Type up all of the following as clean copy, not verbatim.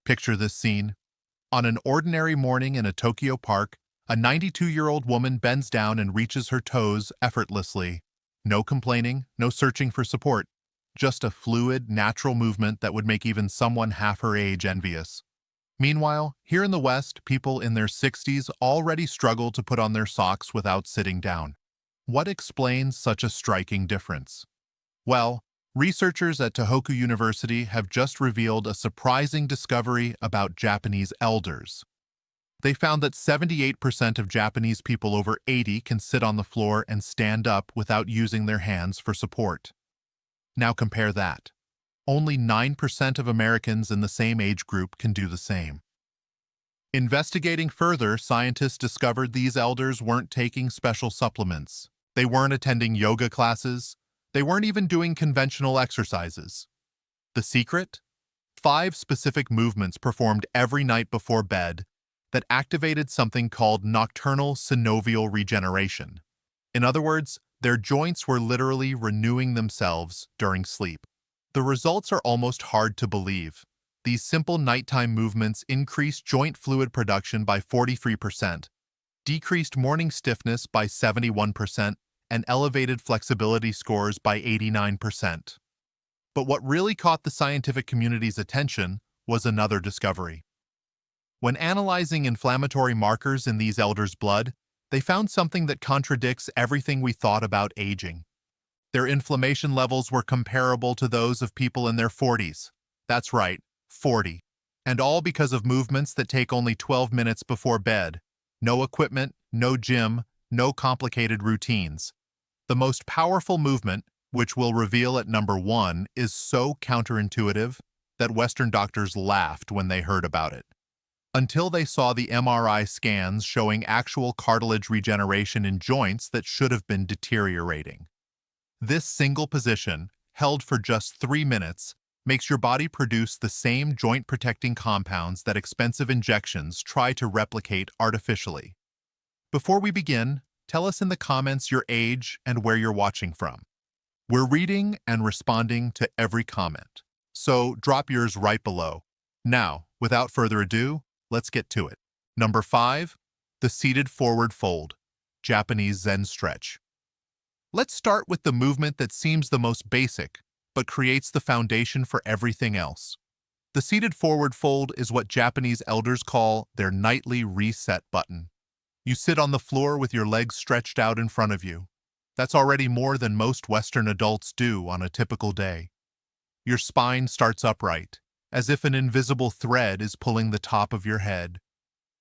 Picture this scene. On an ordinary morning in a Tokyo park, a 92-year-old woman bends down and reaches her toes effortlessly. No complaining, no searching for support. Just a fluid, natural movement that would make even someone half her age envious. Meanwhile, here in the West, people in their 60s already struggle to put on their socks without sitting down. What explains such a striking difference? Well, researchers at Tohoku University have just revealed a surprising discovery about Japanese elders. They found that 78% of Japanese people over 80 can sit on the floor and stand up without using their hands for support. Now compare that. Only 9% of Americans in the same age group can do the same. Investigating further, scientists discovered these elders weren't taking special supplements. They weren't attending yoga classes. They weren't even doing conventional exercises. The secret? 5 specific movements performed every night before bed that activated something called nocturnal synovial regeneration. In other words, their joints were literally renewing themselves during sleep. The results are almost hard to believe. These simple nighttime movements increased joint fluid production by 43%, decreased morning stiffness by 71%, and elevated flexibility scores by 89%. But what really caught the scientific community's attention was another discovery. When analyzing inflammatory markers in these elders' blood, they found something that contradicts everything we thought about aging. Their inflammation levels were comparable to those of people in their 40s. That's right, 40. And all because of movements that take only 12 minutes before bed. No equipment, no gym, no complicated routines. The most powerful movement, which we'll reveal at number 1, is so counterintuitive that Western doctors laughed when they heard about it. Until they saw the MRI scans showing actual cartilage regeneration in joints that should have been deteriorating. This single position, held for just 3 minutes, makes your body produce the same joint-protecting compounds that expensive injections try to replicate artificially. Before we begin, tell us in the comments your age and where you're watching from. We're reading and responding to every comment, so drop yours right below. Now, without further ado, let's get to it. Number 5, the seated forward fold, Japanese Zen stretch. Let's start with the movement that seems the most basic, but creates the foundation for everything else. The seated forward fold is what Japanese elders call their nightly reset button. You sit on the floor with your legs stretched out in front of you. That's already more than most Western adults do on a typical day. Your spine starts upright, as if an invisible thread is pulling the top of your head.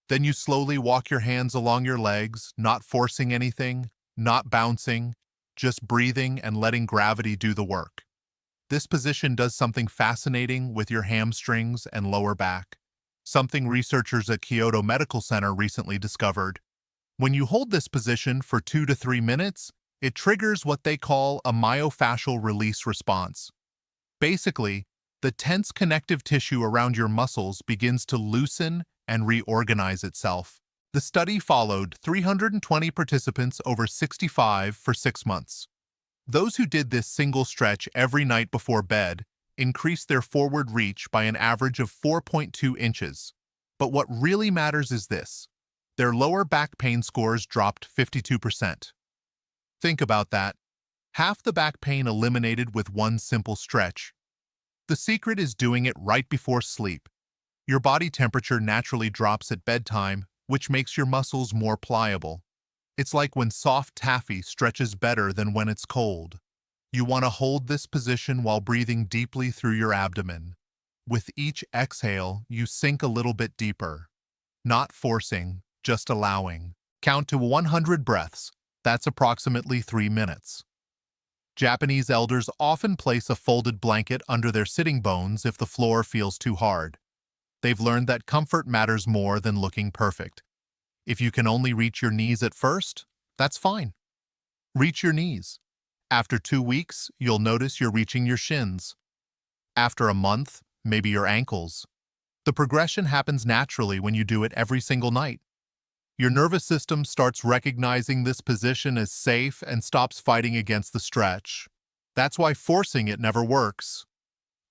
Then you slowly walk your hands along your legs, not forcing anything, not bouncing, just breathing and letting gravity do the work. This position does something fascinating with your hamstrings and lower back, something researchers at Kyoto Medical Center recently discovered. When you hold this position for 2 to 3 minutes, it triggers what they call a myofascial release response. Basically, the tense connective tissue around your muscles begins to loosen and reorganize itself. The study followed 320 participants over 65 for 6 months. Those who did this single stretch every night before bed increased their forward reach by an average of 4.2 inches. But what really matters is this: their lower back pain scores dropped 52%. Think about that. Half the back pain eliminated with one simple stretch. The secret is doing it right before sleep. Your body temperature naturally drops at bedtime, which makes your muscles more pliable. It's like when soft taffy stretches better than when it's cold. You want to hold this position while breathing deeply through your abdomen. With each exhale, you sink a little bit deeper. Not forcing, just allowing. Count to 100 breaths. That's approximately 3 minutes. Japanese elders often place a folded blanket under their sitting bones if the floor feels too hard. They've learned that comfort matters more than looking perfect. If you can only reach your knees at first, that's fine. Reach your knees. After 2 weeks, you'll notice you're reaching your shins. After a month, maybe your ankles. The progression happens naturally when you do it every single night. Your nervous system starts recognizing this position as safe and stops fighting against the stretch. That's why forcing it never works.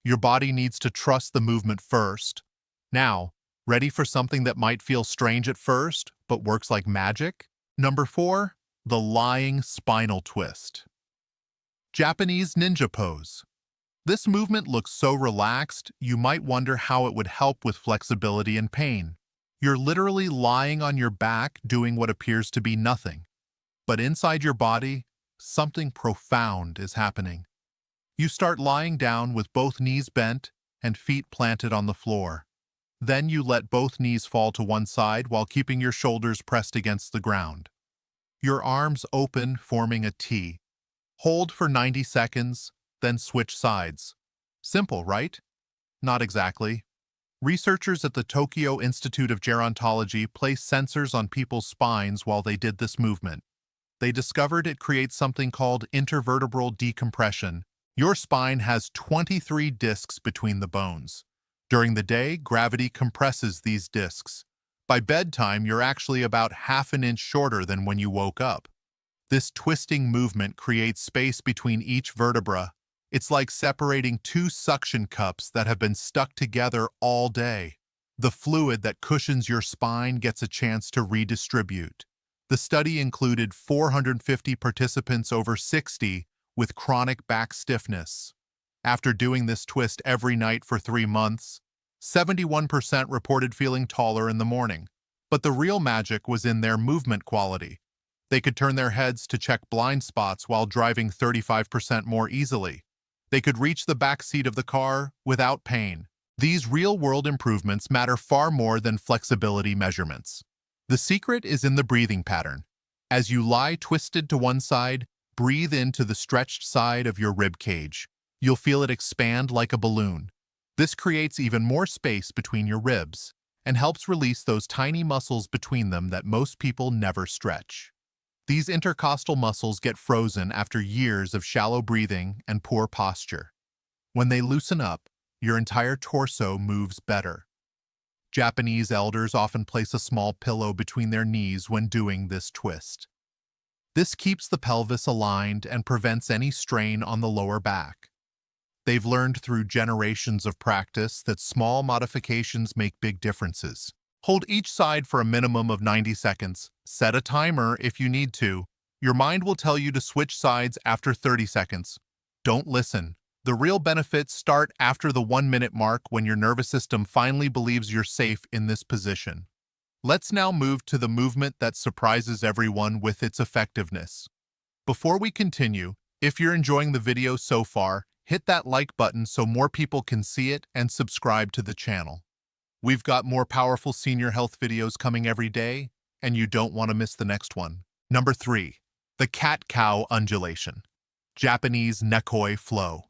Your body needs to trust the movement first. Now, ready for something that might feel strange at first, but works like magic? Number 4. The lying spinal twist. Japanese ninja pose. This movement looks so relaxed, you might wonder how it would help with flexibility and pain. You're literally lying on your back doing what appears to be nothing. But inside your body, something profound is happening. You start lying down with both knees bent and feet planted on the floor. Then you let both knees fall to one side while keeping your shoulders pressed against the ground. Your arms open, forming a T. Hold for 90 seconds, then switch sides. Simple, right? Not exactly. Researchers at the Tokyo Institute of Gerontology placed sensors on people's spines while they did this movement. They discovered it creates something called intervertebral decompression. Your spine has 23 discs between the bones. During the day, gravity compresses these discs. By bedtime, you're actually about half an inch shorter than when you woke up. This twisting movement creates space between each vertebra. It's like separating two suction cups that have been stuck together all day. The fluid that cushions your spine gets a chance to redistribute. The study included 450 participants over 60 with chronic back stiffness. After doing this twist every night for 3 months, 71% reported feeling taller in the morning. But the real magic was in their movement quality. They could turn their heads to check blind spots while driving 35% more easily. They could reach the back seat of the car without pain. These real-world improvements matter far more than flexibility measurements. The secret is in the breathing pattern. As you lie twisted to one side, breathe into the stretched side of your rib cage. You'll feel it expand like a balloon. This creates even more space between your ribs and helps release those tiny muscles between them that most people never stretch. These intercostal muscles get frozen after years of shallow breathing and poor posture. When they loosen up, your entire torso moves better. Japanese elders often place a small pillow between their knees when doing this twist. This keeps the pelvis aligned and prevents any strain on the lower back. They've learned through generations of practice that small modifications make big differences. Hold each side for a minimum of 90 seconds. Set a timer if you need to. Your mind will tell you to switch sides after 30 seconds. Don't listen. The real benefits start after the 1-minute mark when your nervous system finally believes you're safe in this position. Let's now move to the movement that surprises everyone with its effectiveness. Before we continue, if you're enjoying the video so far, hit that like button so more people can see it and subscribe to the channel. We've got more powerful senior health videos coming every day, and you don't want to miss the next one. Number 3. The cat-cow undulation. Japanese nekoi flow.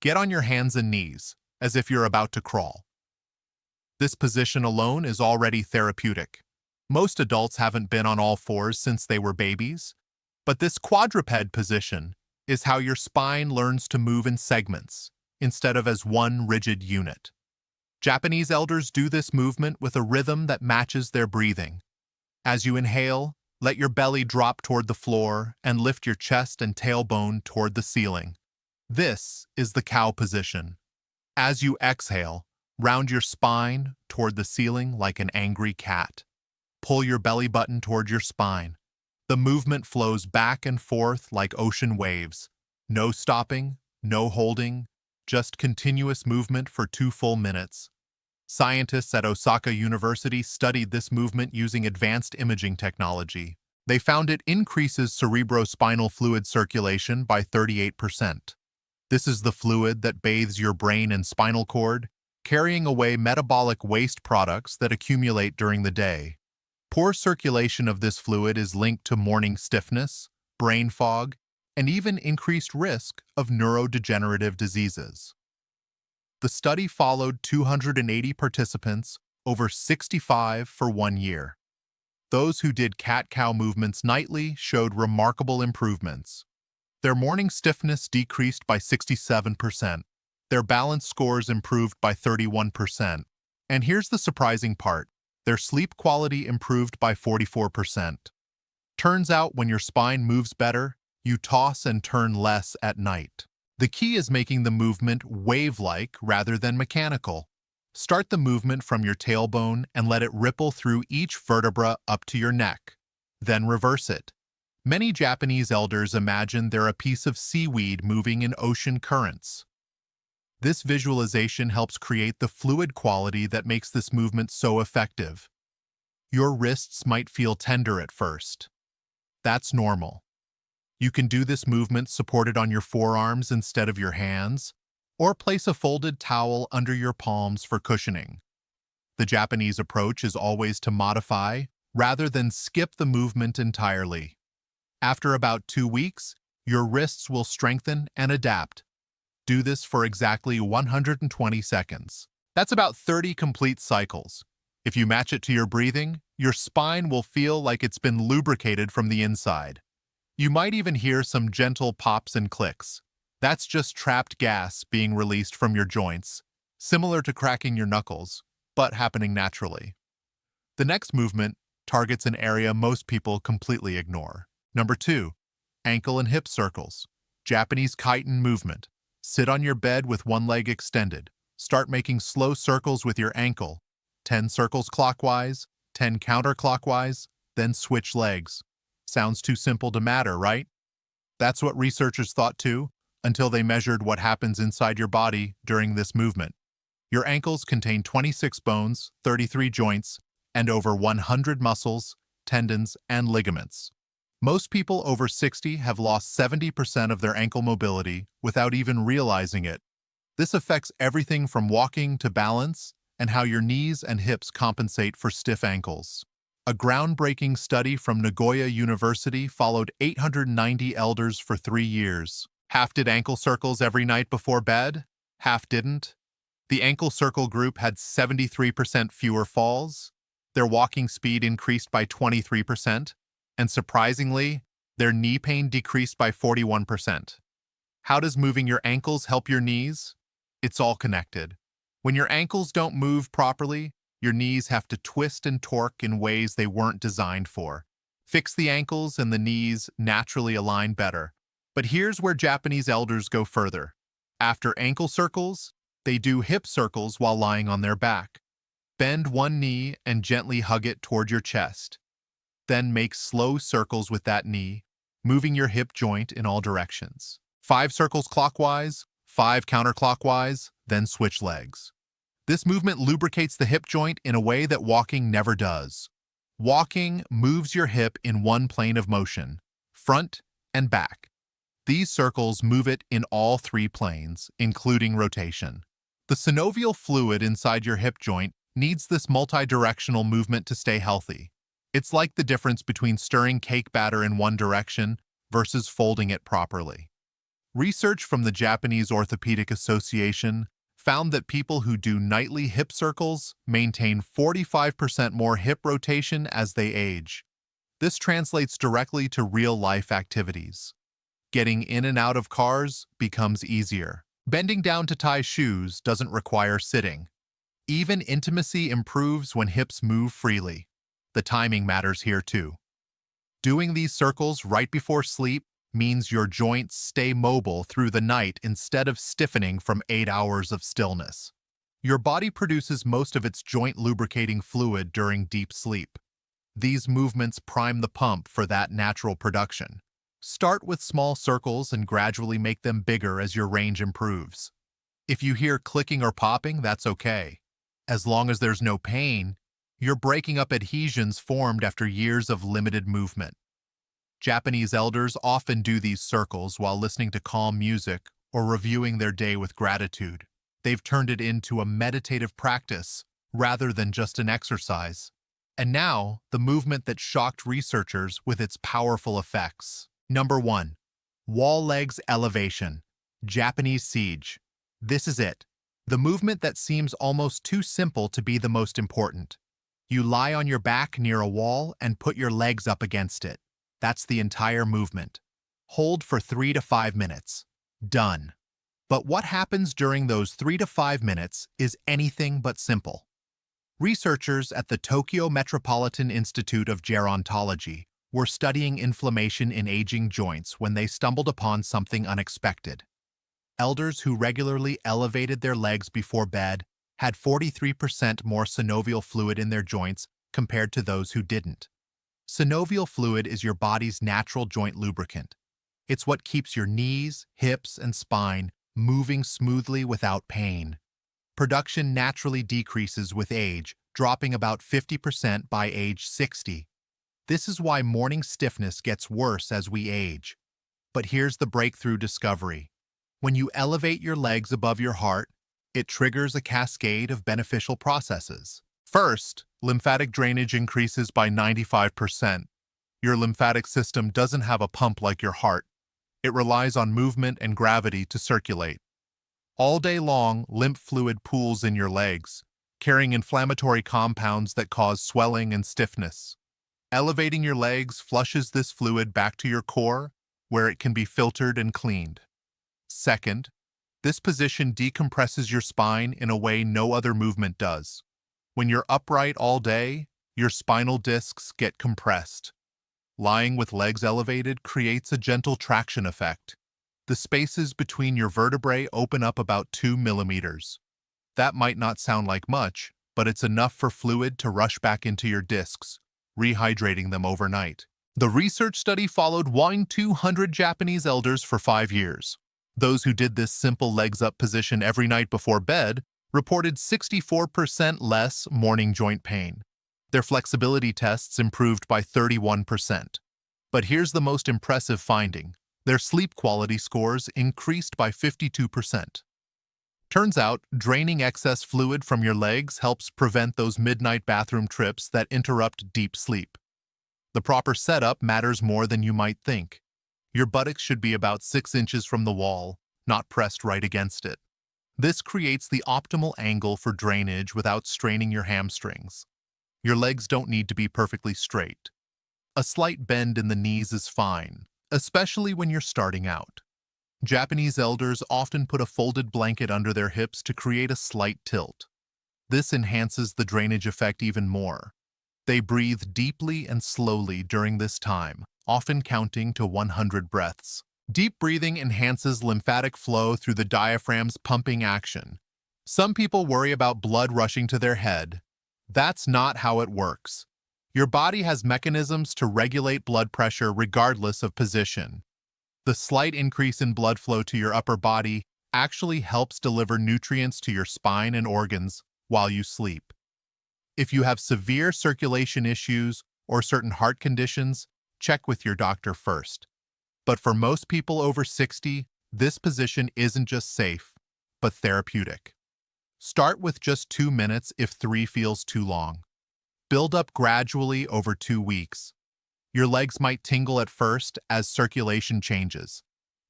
Get on your hands and knees, as if you're about to crawl. This position alone is already therapeutic. Most adults haven't been on all fours since they were babies, but this quadruped position is how your spine learns to move in segments, instead of as one rigid unit. Japanese elders do this movement with a rhythm that matches their breathing. As you inhale, let your belly drop toward the floor and lift your chest and tailbone toward the ceiling. This is the cow position. As you exhale, round your spine toward the ceiling like an angry cat. Pull your belly button toward your spine. The movement flows back and forth like ocean waves. No stopping, no holding, just continuous movement for 2 full minutes. Scientists at Osaka University studied this movement using advanced imaging technology. They found it increases cerebrospinal fluid circulation by 38%. This is the fluid that bathes your brain and spinal cord, carrying away metabolic waste products that accumulate during the day. Poor circulation of this fluid is linked to morning stiffness, brain fog, and even increased risk of neurodegenerative diseases. The study followed 280 participants over 65 for 1 year. Those who did cat-cow movements nightly showed remarkable improvements. Their morning stiffness decreased by 67%. Their balance scores improved by 31%. And here's the surprising part. Their sleep quality improved by 44%. Turns out when your spine moves better, you toss and turn less at night. The key is making the movement wave-like rather than mechanical. Start the movement from your tailbone and let it ripple through each vertebra up to your neck. Then reverse it. Many Japanese elders imagine they're a piece of seaweed moving in ocean currents. This visualization helps create the fluid quality that makes this movement so effective. Your wrists might feel tender at first. That's normal. You can do this movement supported on your forearms instead of your hands, or place a folded towel under your palms for cushioning. The Japanese approach is always to modify rather than skip the movement entirely. After about 2 weeks, your wrists will strengthen and adapt. Do this for exactly 120 seconds. That's about 30 complete cycles. If you match it to your breathing, your spine will feel like it's been lubricated from the inside. You might even hear some gentle pops and clicks. That's just trapped gas being released from your joints, similar to cracking your knuckles, but happening naturally. The next movement targets an area most people completely ignore. Number 2, ankle and hip circles. Japanese kiten movement. Sit on your bed with one leg extended. Start making slow circles with your ankle. 10 circles clockwise, 10 counterclockwise, then switch legs. Sounds too simple to matter, right? That's what researchers thought too, until they measured what happens inside your body during this movement. Your ankles contain 26 bones, 33 joints, and over 100 muscles, tendons, and ligaments. Most people over 60 have lost 70% of their ankle mobility without even realizing it. This affects everything from walking to balance and how your knees and hips compensate for stiff ankles. A groundbreaking study from Nagoya University followed 890 elders for 3 years. Half did ankle circles every night before bed, half didn't. The ankle circle group had 73% fewer falls, their walking speed increased by 23%, and surprisingly, their knee pain decreased by 41%. How does moving your ankles help your knees? It's all connected. When your ankles don't move properly, your knees have to twist and torque in ways they weren't designed for. Fix the ankles and the knees naturally align better. But here's where Japanese elders go further. After ankle circles, they do hip circles while lying on their back. Bend one knee and gently hug it toward your chest. Then make slow circles with that knee, moving your hip joint in all directions. 5 circles clockwise, 5 counterclockwise, then switch legs. This movement lubricates the hip joint in a way that walking never does. Walking moves your hip in one plane of motion, front and back. These circles move it in all 3 planes, including rotation. The synovial fluid inside your hip joint needs this multi-directional movement to stay healthy. It's like the difference between stirring cake batter in one direction versus folding it properly. Research from the Japanese Orthopedic Association found that people who do nightly hip circles maintain 45% more hip rotation as they age. This translates directly to real-life activities. Getting in and out of cars becomes easier. Bending down to tie shoes doesn't require sitting. Even intimacy improves when hips move freely. The timing matters here too. Doing these circles right before sleep means your joints stay mobile through the night instead of stiffening from 8 hours of stillness. Your body produces most of its joint lubricating fluid during deep sleep. These movements prime the pump for that natural production. Start with small circles and gradually make them bigger as your range improves. If you hear clicking or popping, that's okay. As long as there's no pain, you're breaking up adhesions formed after years of limited movement. Japanese elders often do these circles while listening to calm music or reviewing their day with gratitude. They've turned it into a meditative practice rather than just an exercise. And now, the movement that shocked researchers with its powerful effects. Number 1. Wall legs elevation. Japanese siege. This is it. The movement that seems almost too simple to be the most important. You lie on your back near a wall and put your legs up against it. That's the entire movement. Hold for 3 to 5 minutes. Done. But what happens during those 3 to 5 minutes is anything but simple. Researchers at the Tokyo Metropolitan Institute of Gerontology were studying inflammation in aging joints when they stumbled upon something unexpected. Elders who regularly elevated their legs before bed had 43% more synovial fluid in their joints compared to those who didn't. Synovial fluid is your body's natural joint lubricant. It's what keeps your knees, hips, and spine moving smoothly without pain. Production naturally decreases with age, dropping about 50% by age 60. This is why morning stiffness gets worse as we age. But here's the breakthrough discovery. When you elevate your legs above your heart, it triggers a cascade of beneficial processes. First, lymphatic drainage increases by 95%. Your lymphatic system doesn't have a pump like your heart. It relies on movement and gravity to circulate. All day long, lymph fluid pools in your legs, carrying inflammatory compounds that cause swelling and stiffness. Elevating your legs flushes this fluid back to your core, where it can be filtered and cleaned. Second, this position decompresses your spine in a way no other movement does. When you're upright all day, your spinal discs get compressed. Lying with legs elevated creates a gentle traction effect. The spaces between your vertebrae open up about 2 millimeters. That might not sound like much, but it's enough for fluid to rush back into your discs, rehydrating them overnight. The research study followed 200 Japanese elders for 5 years. Those who did this simple legs-up position every night before bed reported 64% less morning joint pain. Their flexibility tests improved by 31%. But here's the most impressive finding. Their sleep quality scores increased by 52%. Turns out, draining excess fluid from your legs helps prevent those midnight bathroom trips that interrupt deep sleep. The proper setup matters more than you might think. Your buttocks should be about 6 inches from the wall, not pressed right against it. This creates the optimal angle for drainage without straining your hamstrings. Your legs don't need to be perfectly straight. A slight bend in the knees is fine, especially when you're starting out. Japanese elders often put a folded blanket under their hips to create a slight tilt. This enhances the drainage effect even more. They breathe deeply and slowly during this time, often counting to 100 breaths. Deep breathing enhances lymphatic flow through the diaphragm's pumping action. Some people worry about blood rushing to their head. That's not how it works. Your body has mechanisms to regulate blood pressure regardless of position. The slight increase in blood flow to your upper body actually helps deliver nutrients to your spine and organs while you sleep. If you have severe circulation issues or certain heart conditions, check with your doctor first. But for most people over 60, this position isn't just safe, but therapeutic. Start with just 2 minutes if 3 feels too long. Build up gradually over 2 weeks. Your legs might tingle at first as circulation changes.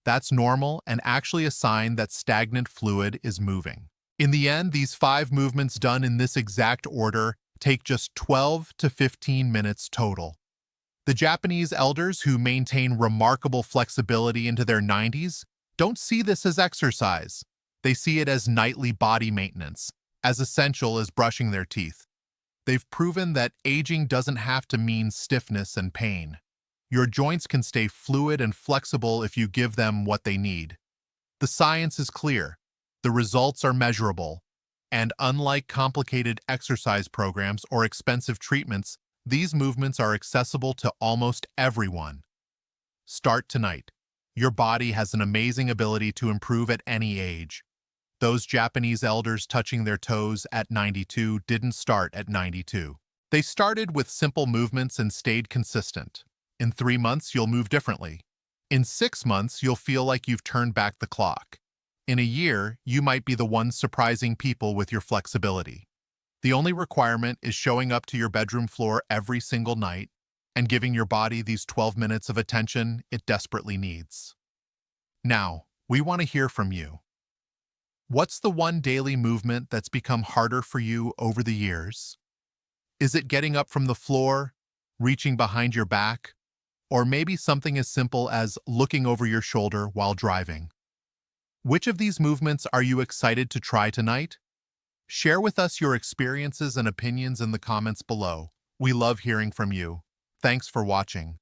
That's normal and actually a sign that stagnant fluid is moving. In the end, these 5 movements done in this exact order take just 12 to 15 minutes total. The Japanese elders, who maintain remarkable flexibility into their 90s, don't see this as exercise. They see it as nightly body maintenance, as essential as brushing their teeth. They've proven that aging doesn't have to mean stiffness and pain. Your joints can stay fluid and flexible if you give them what they need. The science is clear. The results are measurable. And unlike complicated exercise programs or expensive treatments, these movements are accessible to almost everyone. Start tonight. Your body has an amazing ability to improve at any age. Those Japanese elders touching their toes at 92 didn't start at 92. They started with simple movements and stayed consistent. In 3 months, you'll move differently. In 6 months, you'll feel like you've turned back the clock. In a year, you might be the one surprising people with your flexibility. The only requirement is showing up to your bedroom floor every single night and giving your body these 12 minutes of attention it desperately needs. Now, we want to hear from you. What's the one daily movement that's become harder for you over the years? Is it getting up from the floor, reaching behind your back, or maybe something as simple as looking over your shoulder while driving? Which of these movements are you excited to try tonight? Share with us your experiences and opinions in the comments below. We love hearing from you. Thanks for watching.